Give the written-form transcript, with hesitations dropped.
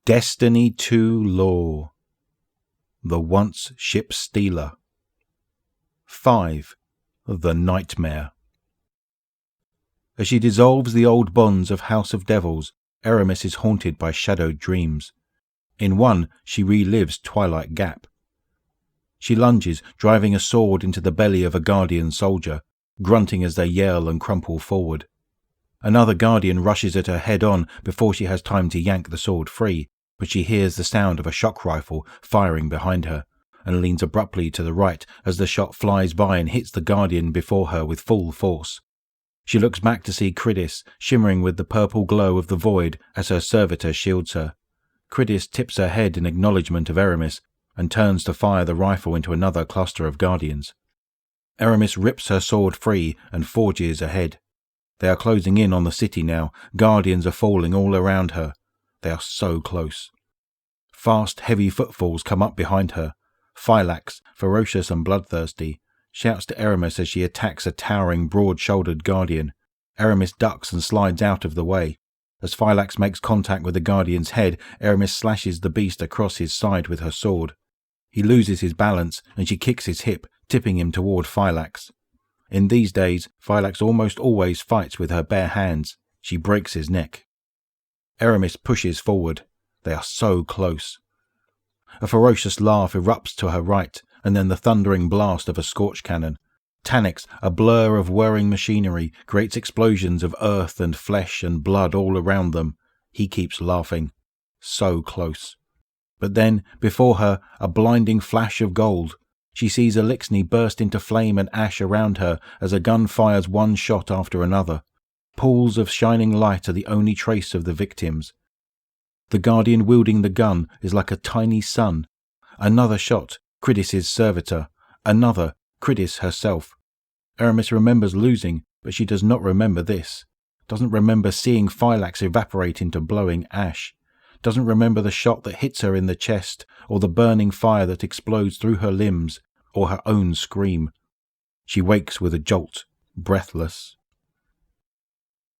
Destiny 2 Law. The Once-Shipstealer. 5. The Nightmare. As she dissolves the old bonds of House of Devils, Eramis is haunted by shadowed dreams. In one, she relives Twilight Gap. She lunges, driving a sword into the belly of a Guardian soldier, grunting as they yell and crumple forward. Another Guardian rushes at her head-on before she has time to yank the sword free, but she hears the sound of a shock rifle firing behind her, and leans abruptly to the right as the shot flies by and hits the Guardian before her with full force. She looks back to see Cridis shimmering with the purple glow of the void as her servitor shields her. Cridis tips her head in acknowledgement of Eramis and turns to fire the rifle into another cluster of Guardians. Eramis rips her sword free and forges ahead. They are closing in on the city now. Guardians are falling all around her. They are so close. Fast, heavy footfalls come up behind her. Phylax, ferocious and bloodthirsty, shouts to Eramis as she attacks a towering, broad-shouldered Guardian. Eramis ducks and slides out of the way. As Phylax makes contact with the Guardian's head, Eramis slashes the beast across his side with her sword. He loses his balance and she kicks his hip, tipping him toward Phylax. In these days, Phylax almost always fights with her bare hands. She breaks his neck. Eramis pushes forward. They are so close. A ferocious laugh erupts to her right, and then the thundering blast of a scorch cannon. Taniks, a blur of whirring machinery, creates explosions of earth and flesh and blood all around them. He keeps laughing. So close. But then, before her, a blinding flash of gold. She sees Elixni burst into flame and ash around her as a gun fires one shot after another. Pools of shining light are the only trace of the victims. The Guardian wielding the gun is like a tiny sun. Another shot, Cridis' servitor. Another, Cridis herself. Eramis remembers losing, but she does not remember this. Doesn't remember seeing Phylax evaporate into blowing ash. Doesn't remember the shot that hits her in the chest, or the burning fire that explodes through her limbs, or her own scream. She wakes with a jolt, breathless.